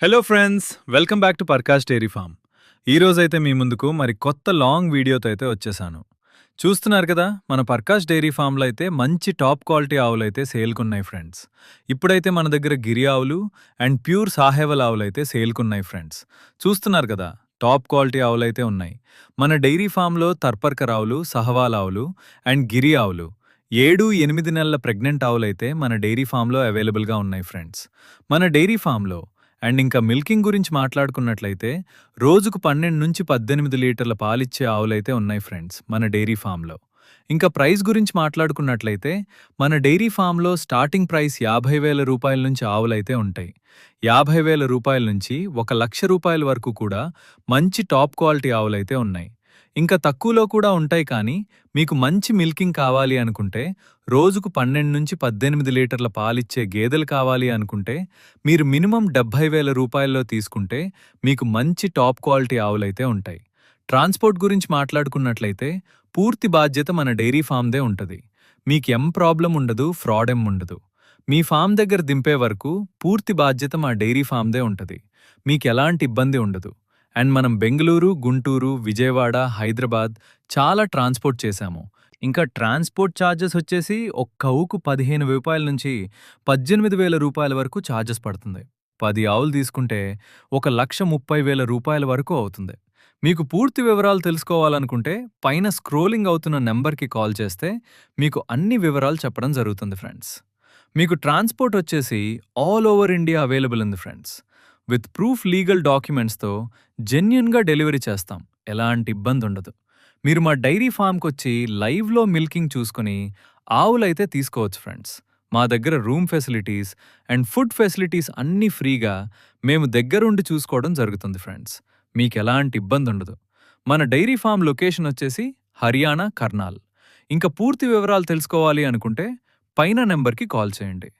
Hello friends, welcome back to Parkash dairy farm. ఈ రోజైతే మీ ముందుకు మరి కొత్త లాంగ్ వీడియోతో అయితే వచ్చేసాను. చూస్తున్నారు కదా, మన పర్కాష్ డైరీ ఫామ్లో అయితే మంచి టాప్ క్వాలిటీ ఆవులు అయితే సేల్కున్నాయి ఫ్రెండ్స్. ఇప్పుడైతే మన దగ్గర గిరి ఆవులు అండ్ ప్యూర్ సాహేవల్ ఆవులు అయితే సేల్కున్నాయి ఫ్రెండ్స్. చూస్తున్నారు కదా, టాప్ క్వాలిటీ ఆవులు అయితే ఉన్నాయి. మన డైరీ ఫామ్లో తర్పర్కర్ ఆవులు, సహవాల్ ఆవులు అండ్ గిరి ఆవులు 7-8 నెలల ప్రెగ్నెంట్ ఆవులైతే మన డైరీ ఫామ్లో అవైలబుల్గా ఉన్నాయి ఫ్రెండ్స్. మన డైరీ ఫామ్లో అండ్ ఇంకా మిల్కింగ్ గురించి మాట్లాడుకున్నట్లయితే రోజుకు 12-18 లీటర్ల పాలిచ్చే ఆవులైతే ఉన్నాయి ఫ్రెండ్స్ మన డైరీ ఫామ్లో. ఇంకా ప్రైస్ గురించి మాట్లాడుకున్నట్లయితే మన డైరీ ఫామ్లో స్టార్టింగ్ ప్రైస్ 50,000 రూపాయల నుంచి ఆవులైతే ఉంటాయి. 50,000 రూపాయల నుంచి 1,00,000 రూపాయల వరకు కూడా మంచి టాప్ క్వాలిటీ ఆవులైతే ఉన్నాయి. ఇంకా తక్కువలో కూడా ఉంటాయి, కానీ మీకు మంచి మిల్కింగ్ కావాలి అనుకుంటే, రోజుకు 12-18 లీటర్ల పాలిచ్చే గేదెలు కావాలి అనుకుంటే మీరు మినిమం 70,000 రూపాయల్లో తీసుకుంటే మీకు మంచి టాప్ క్వాలిటీ ఆవులైతే ఉంటాయి. ట్రాన్స్పోర్ట్ గురించి మాట్లాడుకున్నట్లయితే పూర్తి బాధ్యత మన డైరీ ఫామ్దే ఉంటుంది. మీకేం ప్రాబ్లం ఉండదు, ఫ్రాడ్ ఉండదు. మీ ఫామ్ దగ్గర దింపే వరకు పూర్తి బాధ్యత మా డైరీ ఫామ్దే ఉంటుంది. మీకెలాంటి ఇబ్బంది ఉండదు. అండ్ మనం బెంగళూరు, గుంటూరు, విజయవాడ, హైదరాబాద్ చాలా ట్రాన్స్పోర్ట్ చేశాము. ఇంకా ట్రాన్స్పోర్ట్ ఛార్జెస్ వచ్చేసి ఒక్క ఆవుకు 15,000 రూపాయల నుంచి 18,000 రూపాయల వరకు ఛార్జెస్ పడుతుంది. 10 ఆవులు తీసుకుంటే 1,30,000 రూపాయల వరకు అవుతుంది. మీకు పూర్తి వివరాలు తెలుసుకోవాలనుకుంటే పైన స్క్రోలింగ్ అవుతున్న నెంబర్కి కాల్ చేస్తే మీకు అన్ని వివరాలు చెప్పడం జరుగుతుంది ఫ్రెండ్స్. మీకు ట్రాన్స్పోర్ట్ వచ్చేసి ఆల్ ఓవర్ ఇండియా అవైలబుల్ ఉంది ఫ్రెండ్స్. విత్ ప్రూఫ్ లీగల్ డాక్యుమెంట్స్తో జెన్యున్గా డెలివరీ చేస్తాం. ఎలాంటి ఇబ్బంది ఉండదు. మీరు మా డైరీ ఫామ్కొచ్చి లైవ్లో మిల్కింగ్ చూసుకుని ఆవులైతే తీసుకోవచ్చు ఫ్రెండ్స్. మా దగ్గర room facilities and food facilities అన్నీ ఫ్రీగా మేము దగ్గరుండి చూసుకోవడం జరుగుతుంది ఫ్రెండ్స్. మీకు ఎలాంటి ఇబ్బంది ఉండదు. మన డైరీ ఫామ్ లొకేషన్ వచ్చేసి హర్యానా, కర్నాల్. ఇంకా పూర్తి వివరాలు తెలుసుకోవాలి అనుకుంటే పైన నెంబర్కి కాల్ చేయండి.